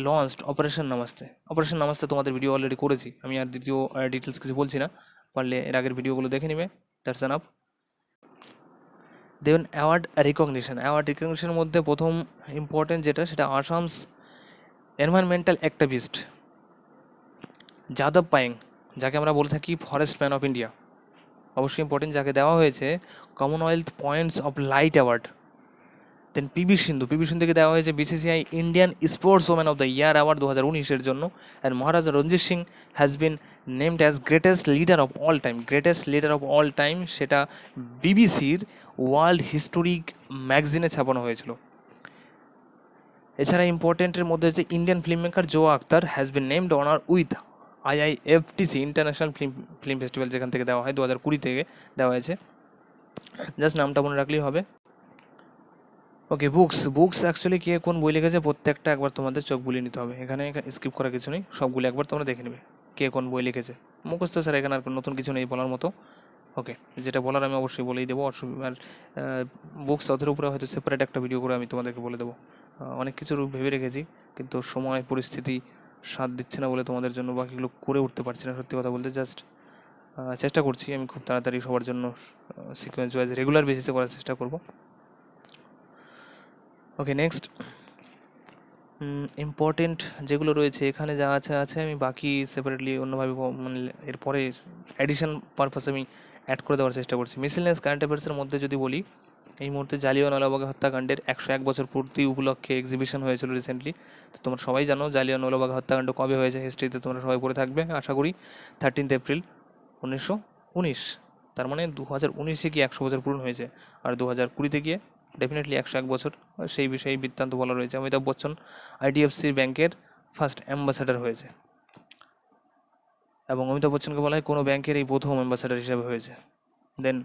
launched operation Namaste. Operation Namaste তোমাদের ভিডিও অলরেডি করেছি, আমি আর দ্বিতীয় ডিটেলস কিছু বলছি না, পারলে এর আগের ভিডিওগুলো দেখে নিবে, দ্যাটস এনাফ। দেন অ্যাওয়ার্ড রিকগনিশনের মধ্যে প্রথম ইম্পর্টেন্ট যেটা, সেটা আসামস এনভায়রনমেন্টাল অ্যাক্টিভিস্ট যাদব পায়েং, যাকে আমরা বলে থাকি ফরেস্ট ম্যান অফ ইন্ডিয়া, অবশ্যই ইম্পর্টেন্ট, যাকে দেওয়া হয়েছে Commonwealth points of light award. Then PV সিন্ধুকে দেওয়া হয়েছে BCCI Indian sports woman of the year award 2019-এর জন্য। And Maharaja Ranjit Singh has been named as greatest leader of all time, সেটা বিবিসির ওয়ার্ল্ড হিস্টোরিক ম্যাগাজিনে ছাপানো হয়েছিল। এছাড়া ইম্পর্টেন্টের মধ্যে হচ্ছে Indian film maker Zoya Akhtar has been named honour with IIFTC international film festival, যেখান থেকে দেওয়া হয় 2020 থেকে দেওয়া হয়েছে, জাস্ট নামটা মনে রাখলেই হবে। ওকে, বুকস অ্যাকচুয়ালি কে কোন বই লিখেছে প্রত্যেকটা একবার তোমাদের চোখ বুলিয়ে নিতে হবে, এখানে স্কিপ করার কিছু নেই, সবগুলো একবার তোমরা দেখে নেবে কে কোন বই লিখেছে। মুখস্থ স্যার এখানে আর নতুন কিছু নেই বলার মতো। ওকে, যেটা বলার আমি অবশ্যই বলেই দেবো, আর বুকস অথের উপরে হয়তো সেপারেট একটা ভিডিও করে আমি তোমাদেরকে বলে দেবো। অনেক কিছু ভেবে রেখেছি, কিন্তু সময় পরিস্থিতি সাথ দিচ্ছে না বলে তোমাদের জন্য বাকিগুলো করে উঠতে পারছি না, সত্যি কথা বলতে। জাস্ট চেষ্টা করছি আমি খুব তাড়াতাড়ি সবার জন্য সিকোয়েন্স ওয়াইজ রেগুলার বেসিসে করার চেষ্টা করবো। ওকে, নেক্সট ইম্পর্টেন্ট যেগুলো রয়েছে এখানে যা আছে আমি বাকি সেপারেটলি অন্যভাবে মানে এরপরে অ্যাডিশন পারপাসে আমি অ্যাড করে দেওয়ার চেষ্টা করছি। মিসেলেনিয়াস কারেন্ট অ্যাফেয়ার্সের মধ্যে যদি বলি, এই মুহূর্তে জালিয়ানওয়ালাবাগ হত্যাকাণ্ডের 101 বছর পূর্তি উপলক্ষে এক্সিবিশন হয়েছিল রিসেন্টলি। তো তোমরা সবাই জানো জালিয়ানওয়ালাবাগ হত্যাকাণ্ড কবে হয়েছে, হিস্ট্রিতে তোমরা সবাই পড়ে থাকবে আশা করি, 13 এপ্রিল 1919। তার মানে 2019-এ গিয়ে 100 বছর পূরণ হয়েছে, আর 2020-তে গিয়ে ডেফিনেটলি 101 বছর। সেই বিষয়ে বৃত্তান্ত বলা রয়েছে। অমিতাভ বচ্চন আইডিএফসি ব্যাংকের ফার্স্ট অ্যাম্বাসাডার হয়েছে, এবং অমিতাভ বচ্চনকে বলা হয় কোনো ব্যাংকের এই প্রথম অ্যাম্বাসাডার হিসেবে হয়েছে। Then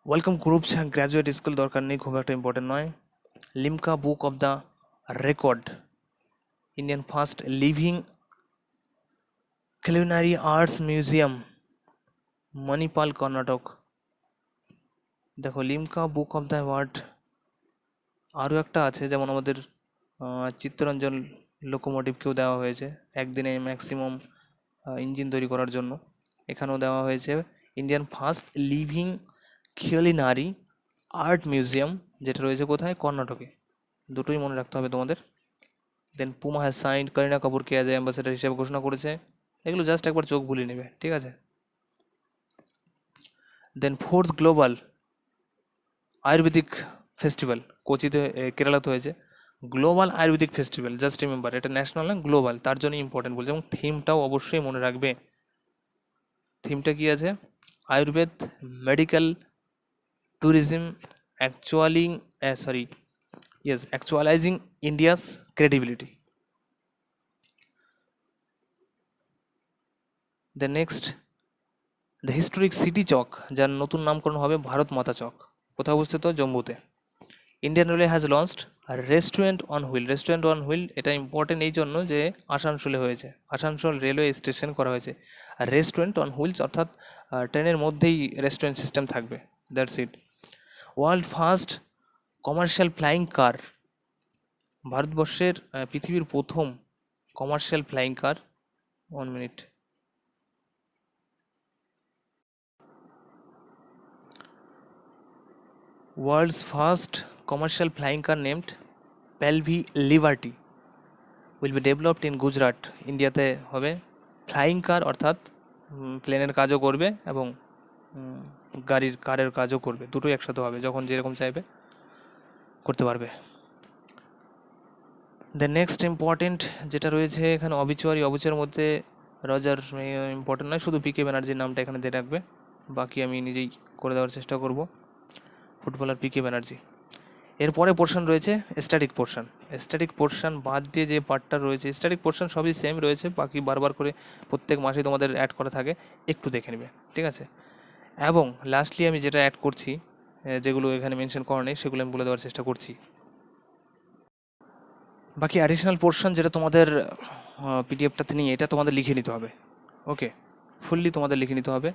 welcome groups graduate school, দরকার নেই, খুব একটা ইম্পর্টেন্ট নয়। Limca book of the record, Indian first living culinary arts museum, Manipal, Karnataka. দেখো Limca book of the award আরও একটা আছে, যেমন আমাদের চিত্তরঞ্জন লোকোমোটিভকেও দেওয়া হয়েছে একদিনে ম্যাক্সিমাম ইঞ্জিন তৈরি করার জন্য। এখানেও দেওয়া হয়েছে Indian first living culinary art museum, যেটা রয়েছে কোথায়, কর্ণাটকে। দুটোই মনে রাখতে হবে তোমাদের। দেন পুমা হ্যাজ সাইন্ড করিনা কাপুরকে অ্যাজ এ অ্যাম্বাসেডার হিসেবে ঘোষণা করেছে। এগুলো জাস্ট একবার চোখ বুলিয়ে নেবে, ঠিক আছে। দেন ফোর্থ গ্লোবাল আয়ুর্বেদিক ফেস্টিভ্যাল কোচিতে, কেরালাতে হয়েছে। Global Ayurvedic festival, just remember এটা ন্যাশনাল না গ্লোবাল, তার জন্য ইম্পর্টেন্ট বলছে। এবং থিমটাও অবশ্যই মনে রাখবে। থিমটা কি আছে, Ayurveda medical tourism actualising India's credibility. The next, the historic city Chowk, যার নতুন নামকরণ হবে ভারত মাতা চক, কোথায় অবস্থিত, জম্মুতে। Indian railway has launched restaurant on wheel. Restaurant on wheel এটা ইম্পর্টেন্ট এই জন্য যে আসানসোলে হয়েছে, আসানসোল রেলওয়ে স্টেশন করা হয়েছে। আর রেস্টুরেন্ট অন হুইলস অর্থাৎ ট্রেনের মধ্যেই রেস্টুরেন্ট সিস্টেম থাকবে, that's it. World first commercial flying কার, ভারতবর্ষের পৃথিবীর প্রথম commercial flying car, 1 minute, world's first commercial flying car named Pelvi Liberty will be developed in Gujarat, ইন্ডিয়াতে হবে। ফ্লাইং কার অর্থাৎ প্লেনের কাজও করবে এবং কারের কাজও করবে, দুটোই একসাথে হবে, যখন যেরকম চাইবে করতে পারবে। দ্য নেক্সট ইম্পর্টেন্ট যেটা রয়েছে এখানে অবিচুয়ারির মধ্যে রজার ইম্পর্টেন্ট নয়, শুধু পিকে ব্যানার্জির নামটা এখানে দিয়ে রাখবে, বাকি আমি নিজেই করে দেওয়ার চেষ্টা করব। ফুটবলার পিকে ব্যানার্জি। এরপরে পোর্শন রয়েছে স্ট্যাটিক পোর্শন বাদ দিয়ে যে পার্টটা রয়েছে, স্ট্যাটিক পোর্শন সবই সেম রয়েছে, বাকি বারবার করে প্রত্যেক মাসে তোমাদের অ্যাড করা থাকে, একটু দেখে নেবে, ঠিক আছে। এবং লাস্টলি আমি যেটা অ্যাড করছি, যেগুলো এখানে মেনশন করা নেই সেগুলো আমি বলে দেওয়ার চেষ্টা করছি। বাকি অ্যাডিশনাল পোর্শন যেটা তোমাদের পিডিএফটাতে নিয়ে এটা তোমাদের লিখে নিতে হবে, ওকে, ফুললি তোমাদের লিখে নিতে হবে।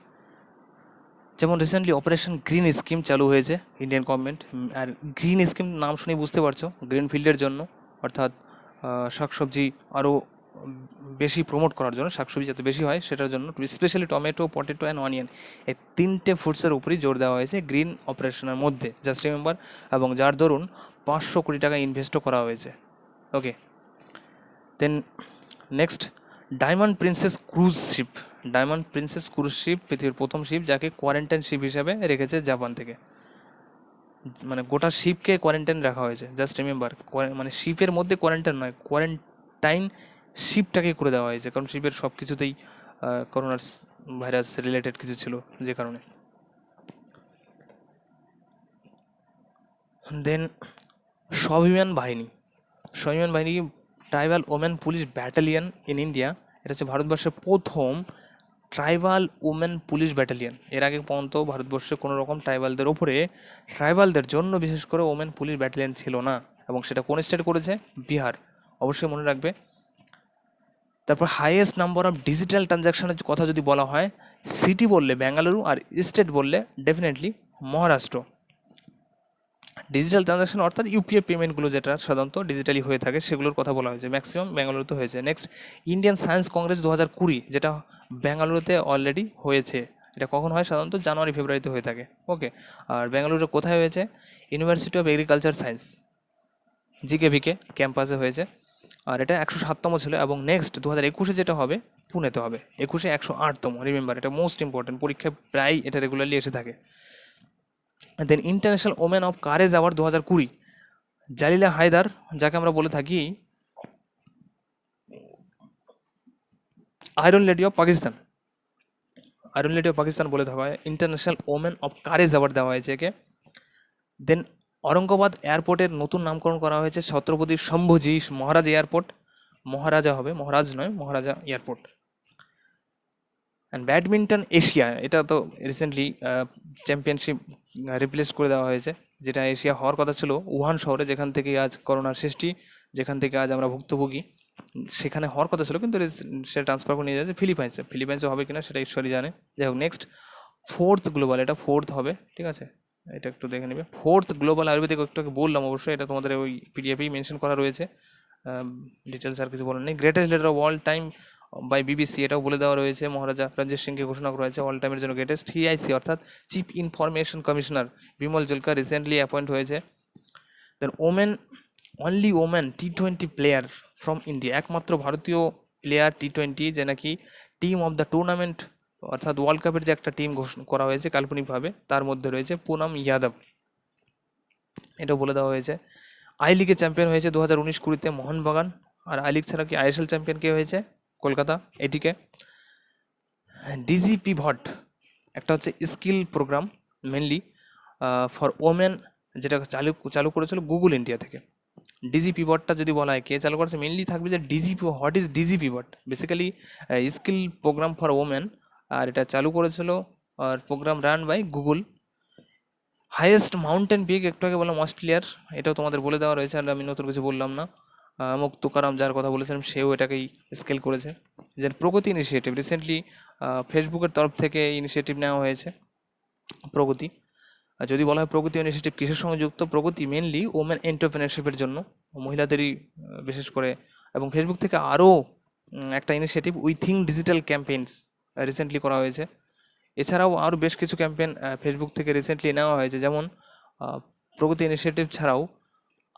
যেমন রিসেন্টলি অপারেশন গ্রিন স্কিম চালু হয়েছে ইন্ডিয়ান গভর্নমেন্ট, আর গ্রিন স্কিম নাম শুনে বুঝতে পারছো, গ্রিন ফিল্ডের জন্য, অর্থাৎ শাকসবজি আরও বেশি প্রমোট করার জন্য, শাকসবজি যাতে বেশি হয় সেটার জন্য, specially tomato, potato and onion, এই তিনটে ফুডসের উপরই জোর দেওয়া হয়েছে গ্রিন অপারেশনের মধ্যে, জাস্ট রিমেম্বার। এবং যার দরুন 500 কোটি টাকা ইনভেস্টও করা হয়েছে, okay. Then next, Diamond Princess cruise ship পৃথিবীর প্রথম শিপ যাকে কোয়ারেন্টাইন শিপ হিসাবে রেখেছে জাপান থেকে, মানে গোটা শিপকে কোয়ারেন্টাইন রাখা হয়েছে, জাস্ট রিমেম্বার। মানে শিপের মধ্যে কোয়ারেন্টাইন নয়, কোয়ারেন্টাইন শিপটাকে করে দেওয়া হয়েছে, কারণ শিপের সব কিছুতেই করোনার ভাইরাস রিলেটেড কিছু ছিল যে কারণে। দেন স্বাভিমান বাহিনী tribal women police battalion in India, এটা হচ্ছে ভারতবর্ষের প্রথম ট্রাইবাল ওমেন পুলিশ ব্যাটালিয়ন। এর আগে পর্যন্ত ভারতবর্ষে কোনো রকম ট্রাইবালদের জন্য বিশেষ করে ওমেন পুলিশ ব্যাটালিয়ন ছিল না, এবং সেটা কোন স্টেট করেছে, বিহার, অবশ্যই মনে রাখবে। তারপর হাইয়েস্ট নাম্বার অফ ডিজিটাল ট্রানজ্যাকশনের কথা যদি বলা হয়, সিটি বললে বেঙ্গালুরু, আর স্টেট বললে ডেফিনেটলি মহারাষ্ট্র। ডিজিটাল ট্রানজাকশন অর্থাৎ ইউপিআই পেমেন্টগুলো যেটা সাধারণত ডিজিটালি হয়ে থাকে সেগুলোর কথা বলা হয়েছে, ম্যাক্সিমাম বেঙ্গালুরুতে হয়েছে। নেক্সট, ইন্ডিয়ান সায়েন্স কংগ্রেস 2020, যেটা বেঙ্গালুরুতে অলরেডি হয়েছে। এটা কখন হয়, সাধারণত জানুয়ারি ফেব্রুয়ারিতে হয়ে থাকে, ওকে। আর বেঙ্গালুরু কোথায় হয়েছে, ইউনিভার্সিটি অফ এগ্রিকালচার সায়েন্স জিকেভিকে ক্যাম্পাসে হয়েছে, আর এটা 107তম ছিল। এবং নেক্সট 2021 যেটা হবে পুনেতে হবে, 21 108তম, রিমেম্বার, এটা মোস্ট ইম্পর্টেন্ট, পরীক্ষায় প্রায় এটা রেগুলারলি এসে থাকে। Then international women of courage award 2020, Jalila Haider, যাকে আমরা বলে থাকি আয়রন লেডি অফ পাকিস্তান বলে থাকা হয়, international women of courage award দেওয়া হয়েছে একে। দেন ঔরঙ্গাবাদ এয়ারপোর্টের নতুন নামকরণ করা হয়েছে ছত্রপতি শম্ভুজি মহারাজ এয়ারপোর্ট, মহারাজা হবে, মহারাজ নয়, মহারাজা এয়ারপোর্ট। অ্যান্ড ব্যাডমিন্টন এশিয়া, এটা তো রিসেন্টলি চ্যাম্পিয়নশিপ রিপ্লেস করে দেওয়া হয়েছে, যেটা এশিয়া হওয়ার কথা ছিল উহান শহরে, যেখান থেকে আজ করোনার সৃষ্টি, যেখান থেকে আজ আমরা ভুক্তভোগী, সেখানে হওয়ার কথা ছিল, কিন্তু সেটা ট্রান্সফার করে নিয়ে যাচ্ছে ফিলিপাইন্সে। ফিলিপাইন্সে হবে কিনা সেটা ঈশ্বরই জানে। যাই হোক, নেক্সট ফোর্থ গ্লোবাল, এটা ফোর্থ হবে, ঠিক আছে, এটা একটু দেখে নেবে। ফোর্থ গ্লোবাল আয়ুর্বেদিক, একটু বললাম অবশ্যই, এটা তোমাদের ওই পিডিএফেই মেনশন করা রয়েছে, ডিটেলস আর কিছু বলার নেই। Greatest leader of all time by BBC, এটাও বলে দেওয়া রয়েছে, মহারাজা রঞ্জিত সিংকে ঘোষণা করা হয়েছে অল টাইমের জন্য গ্রেটেস্ট। সিআইসি অর্থাৎ chief information commissioner Bimal Julka recently appoint হয়েছে। দেন ওমেন, অনলি ওমেন টি20 প্লেয়ার ফ্রম ইন্ডিয়া, একমাত্র ভারতীয় প্লেয়ার টি20 যে নাকি টিম অফ দ্য টুর্নামেন্ট, অর্থাৎ ওয়ার্ল্ড কাপের যে একটা টিম ঘোষণা করা হয়েছে কাল্পনিকভাবে, তার মধ্যে রয়েছে পুনম যাদব, এটাও বলে দেওয়া হয়েছে। আই লিগে চ্যাম্পিয়ন হয়েছে 2019-20 মোহনবাগান। আর আই লিগ ছাড়া কি আইএসএল চ্যাম্পিয়ন কে হয়েছে? কলকাতা, এটিকে। ডিজি পিভট, একটা হচ্ছে skill programme mainly for women, যেটা চালু করেছিল গুগল ইন্ডিয়া থেকে। ডিজি পিভটটা যদি বলা হয় কে চালু করেছে, মেনলি থাকবে যে Digi, what is Digi pivot, basically skill programme for women, আর এটা চালু করেছিল আর programme run by Google. Highest mountain peak, একটু আগে বললাম অস্ট্রেলিয়ার, এটাও তোমাদের বলে দেওয়া রয়েছে, আর আমি নতুন কিছু বললাম না। মুক্তুকারাম যার কথা বলেছিলাম সেও এটাকেই স্কেল করেছে। যে প্রগতি ইনিশিয়েটিভ, রিসেন্টলি ফেসবুকের তরফ থেকে ইনিশিয়েটিভ নেওয়া হয়েছে প্রগতি। যদি বলা হয় প্রগতি ইনিশিয়েটিভ কিসের সঙ্গে যুক্ত, প্রগতি মেনলি ওমেন এন্টারপ্রেনারশিপের জন্য, মহিলাদেরই বিশেষ করে। এবং ফেসবুক থেকে আরও একটা initiative we think digital campaigns recently করা হয়েছে। এছাড়াও আরও বেশ কিছু ক্যাম্পেইন ফেসবুক থেকে রিসেন্টলি নেওয়া হয়েছে, যেমন প্রগতি ইনিশিয়েটিভ ছাড়াও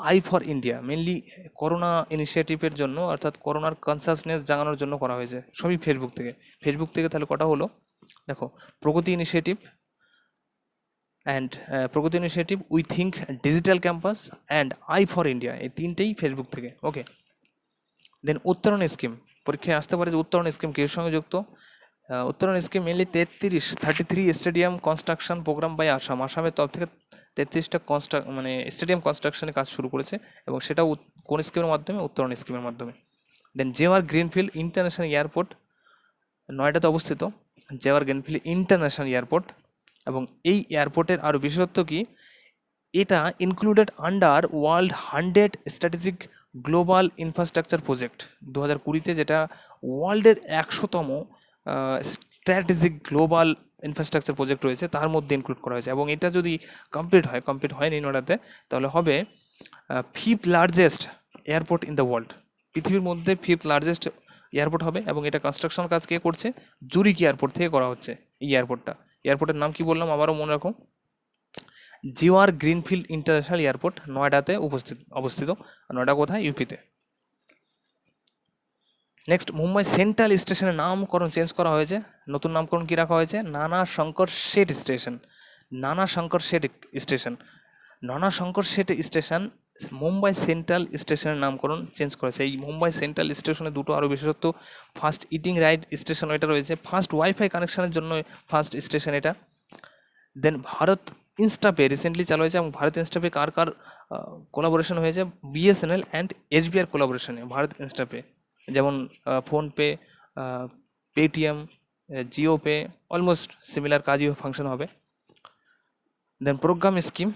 I for India, mainly corona ইনিশিয়েটিভের জন্য, অর্থাৎ করোনার কনসাসনেস জাগানোর জন্য করা হয়েছে, সবই ফেসবুক থেকে। ফেসবুক থেকে তাহলে কটা হলো দেখো, প্রগতি initiative and Pragati initiative, we think digital campus and I for India, এই তিনটেই ফেসবুক থেকে। ওকে, দেন উত্তরণ স্কিম, পরীক্ষায় আসতে পারে যে উত্তরণ স্কিম কিসের সঙ্গে যুক্ত। Uttaran scheme mainly 33 stadium construction programme by Assam, আসামের তরফ থেকে 33টা মানে স্টেডিয়াম কনস্ট্রাকশনের কাজ শুরু করেছে, এবং সেটাও কোন স্কিমের মাধ্যমে? উত্তরণ স্কিমের মাধ্যমে। দেন জেওয়ার গ্রিনফিল্ড ইন্টারন্যাশনাল এয়ারপোর্ট, নয়ডাতে অবস্থিত জেওয়ার গ্রিনফিল্ড ইন্টারন্যাশনাল এয়ারপোর্ট, এবং এই এয়ারপোর্টের আরও বিশেষত্ব কি, এটা included under world 100 strategic global infrastructure project 2020-তে, যেটা ওয়ার্ল্ডের 100তম স্ট্র্যাটেজিক গ্লোবাল ইনফ্রাস্ট্রাকচার প্রজেক্ট রয়েছে, তার মধ্যে ইনক্লুড করা হয়েছে। এবং এটা যদি কমপ্লিট হয়নি নোডাতে, তাহলে হবে 5th largest airport in the world, পৃথিবীর মধ্যে 5th লার্জেস্ট এয়ারপোর্ট হবে। এবং এটা কনস্ট্রাকশন কাজ কে করছে? জুরিক এয়ারপোর্ট থেকে করা হচ্ছে এই এয়ারপোর্টটা। এয়ারপোর্টের নাম কি বললাম আবারও মনে রাখো, জিওয়ার গ্রিনফিল্ড ইন্টারন্যাশনাল এয়ারপোর্ট, নয়ডাতে অবস্থিত। নয়ডা কোথায়? ইউপিতে। নেক্সট, মুম্বাই সেন্ট্রাল স্টেশনের নামকরণ চেঞ্জ করা হয়েছে। নতুন নামকরণ কি রাখা হয়েছে? নানা শঙ্কর শেঠ স্টেশন। নানা শঙ্কর শেঠ স্টেশন, নানা শঙ্কর শেঠ স্টেশন মুম্বাই সেন্ট্রাল স্টেশনের নামকরণ চেঞ্জ করেছে। এই মুম্বাই সেন্ট্রাল স্টেশনে দুটো আরও বিশেষত্ব, ফার্স্ট ইটিং রাইট স্টেশন এটা রয়েছে, ফার্স্ট ওয়াইফাই কানেকশনের জন্য ফার্স্ট স্টেশন এটা। দেন ভারত ইনস্টাপে রিসেন্টলি চালু হয়েছে, এবং ভারত ইনস্টাপে কার কার কোলাবোরেশন হয়েছে? বিএসএনএল অ্যান্ড এসবিআর কোলাবোরেশনে ভারত ইনস্টাপে, যেমন PhonePe, Paytm, Jio pay, almost similar কাজই ফাংশন হবে। Then programme scheme,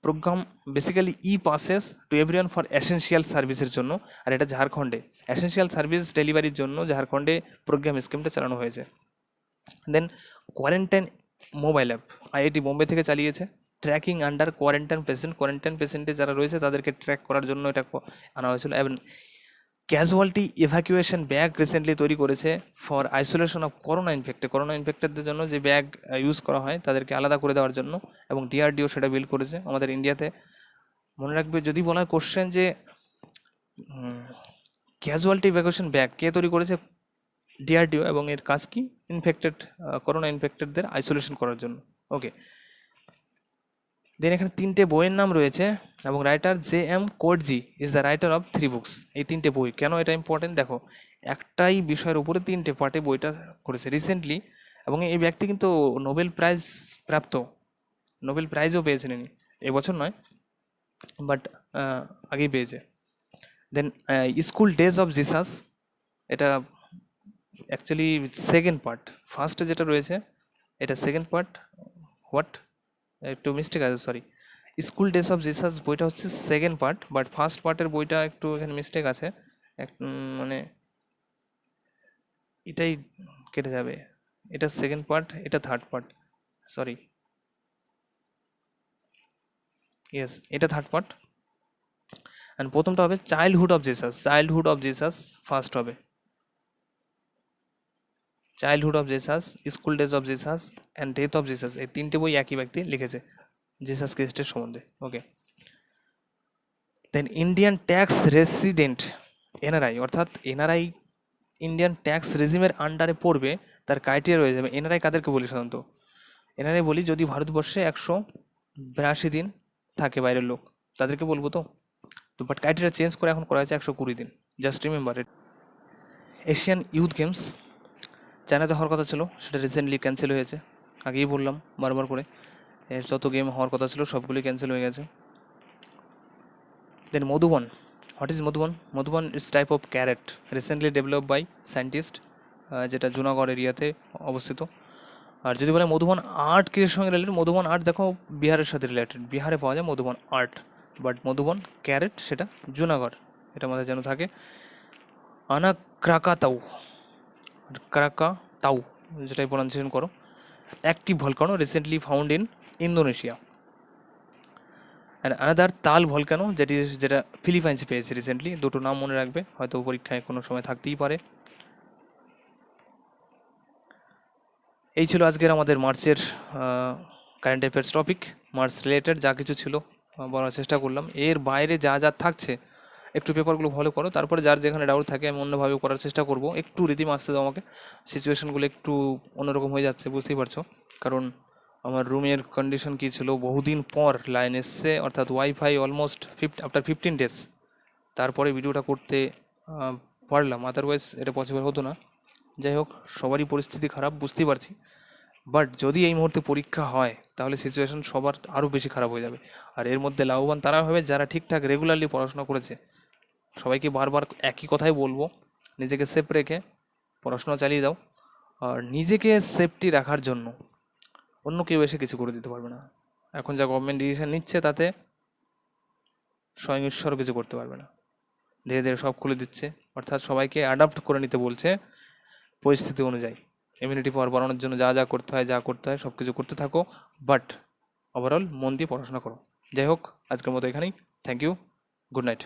programme basically e passes to everyone for essential সার্ভিসের জন্য, আর এটা ঝাড়খণ্ডে এসেনশিয়াল সার্ভিস ডেলিভারির জন্য ঝাড়খণ্ডে প্রোগ্রাম স্কিমটা চালানো হয়েছে। Then quarantine mobile app IIT Bombay থেকে চালিয়েছে, ট্র্যাকিং আন্ডার কোয়ারেন্টাইন পেশেন্টে যারা রয়েছে তাদেরকে ট্র্যাক করার জন্য এটা আনা হয়েছিল। এবং ক্যাজুয়ালিটি ইভ্যাকুয়েশন ব্যাগ রিসেন্টলি তৈরি করেছে ফর আইসোলেশন অফ করোনা ইনফেক্টেডদের জন্য, যে ব্যাগ ইউজ করা হয় তাদেরকে আলাদা করে দেওয়ার জন্য, এবং ডিআরডিও সেটা বিল্ড করেছে আমাদের ইন্ডিয়াতে। মনে রাখবে, যদি বলা হয় কোশ্চেন যে ক্যাজুয়ালিটি ইভ্যাকুয়েশন ব্যাগ কে তৈরি করেছে? ডিআরডিও, এবং এর কাজ কি? করোনা ইনফেক্টেডদের আইসোলেশন করার জন্য। ওকে, দেন এখানে 3টে বইয়ের নাম রয়েছে, এবং writer J M. Coetzee is the writer of 3 books. এই 3টে বই কেন এটা ইম্পর্টেন্ট দেখো, একটাই বিষয়ের উপরে 3টে পার্টে বইটা করেছে রিসেন্টলি, এবং এই ব্যক্তি কিন্তু নোবেল প্রাইজ প্রাপ্ত, নোবেল প্রাইজও পেয়েছেন ইনি, এবছর নয় বাট আগেই পেয়েছে। দেন স্কুল ডেজ অফ জিসাস, এটা অ্যাকচুয়ালি সেকেন্ড পার্ট, ফার্স্টে যেটা রয়েছে এটা সেকেন্ড পার্ট, হোয়াট একটু মিস্টেক আছে, sorry. School days of Jesus বইটা হচ্ছে সেকেন্ড পার্ট, বাট ফার্স্ট পার্টের বইটা একটু এখানে মিস্টেক আছে, মানে এটাই কেটে যাবে, এটা সেকেন্ড পার্ট, এটা থার্ড পার্ট, সরি, ইয়েস এটা থার্ড পার্ট। অ্যান্ড প্রথমটা হবে childhood of Jesus, childhood of Jesus first হবে, childhood of Jesus, school days of Jesus and death of Jesus, এই তিনটে বই একই ব্যক্তি লিখেছে জিসাস খ্রিস্টের সম্বন্ধে। Okay, then Indian tax resident, NRI, অর্থাৎ এনআরআই ইন্ডিয়ান ট্যাক্স রেজিমের আন্ডারে পড়বে, তার ক্রাইটেরিয়া রয়ে যাবে। এনআরআই কাদেরকে বলি সাধারণত? এনআরআই বলি যদি ভারতবর্ষে 182 দিন থাকে বাইরের লোক, তাদেরকে বলবো তো। বাট ক্রাইটেরিয়া চেঞ্জ করে এখন করা হয়েছে 120 দিন, just remember it. Asian youth games চায়নাতে হওয়ার কথা ছিল, সেটা রিসেন্টলি ক্যান্সেল হয়েছে, আগেই বললাম বারবার করে, এর যত গেম হওয়ার কথা ছিল সবগুলি ক্যান্সেল হয়ে গেছে। Then Madhuban, what is Madhuban? Madhuban is type of carrot recently develop by scientist, যেটা জুনাগড় এরিয়াতে অবস্থিত। আর যদি বলে মধুবন আর্ট কিসের সঙ্গে রিলেটেড, মধুবন আর্ট দেখো বিহারের সাথে রিলেটেড, বিহারে পাওয়া যায় মধুবন আর্ট, বাট মধুবন ক্যারেট সেটা জুনাগড়, এটা আমাদের যেন থাকে। আনা ক্রাকাতাউ, ক্রাকাতাউ যেটাই প্রনাউন্সিয়েশন করো, active volcano recently found in Indonesia. And another তাল ভলকানো যেটা ফিলিপাইন্সে পেয়েছে রিসেন্টলি। দুটো নাম মনে রাখবে, হয়তো পরীক্ষায় কোনো সময় থাকতেই পারে। এই ছিল আজকের আমাদের মার্চের current affairs topic, March related যা কিছু ছিল বলার চেষ্টা করলাম। এর বাইরে যা যা থাকছে একটু পেপারগুলো ফলো করো, তারপরে যার যেখানে ডাউট থাকে আমি অন্যভাবে করার চেষ্টা করব। একটু রীতিম আসতে দাও আমাকে, সিচুয়েশনগুলো একটু অন্যরকম হয়ে যাচ্ছে বুঝতেই পারছো, কারণ আমার রুমের কন্ডিশন কী ছিল, বহুদিন পর লাইন এসছে, অর্থাৎ ওয়াইফাই অলমোস্ট আফটার 15 ডেজ, তারপরে ভিডিওটা করতে পারলাম, আদারওয়াইজ এটা পসিবল হতো না। যাই হোক, সবারই পরিস্থিতি খারাপ বুঝতেই পারছি, বাট যদি এই মুহূর্তে পরীক্ষা হয় তাহলে সিচুয়েশন সবার আরও বেশি খারাপ হয়ে যাবে। আর এর মধ্যে লাভবান তারা হবে যারা ঠিকঠাক রেগুলারলি পড়াশোনা করেছে। সবাইকে বারবার একই কথাই বলবো, নিজেকে সেফ রেখে পড়াশোনা চালিয়ে দাও। আর নিজেকে সেফটি রাখার জন্য অন্য কেউ এসে কিছু করে দিতে পারবে না। এখন যা গভর্নমেন্ট ডিসিশন নিচ্ছে তাতে স্বয়ং ঈশ্বর কিছু করতে পারবে না, ধীরে ধীরে সব খুলে দিচ্ছে, অর্থাৎ সবাইকে অ্যাডাপ্ট করে নিতে বলছে পরিস্থিতি অনুযায়ী। ইমিউনিটি পাওয়ার বাড়ানোর জন্য যা করতে হয় সব কিছু করতে থাকো, বাট ওভারঅল মন দিয়ে পড়াশোনা করো। যাই হোক, আজকের মতো এখানেই, থ্যাংক ইউ, গুড নাইট।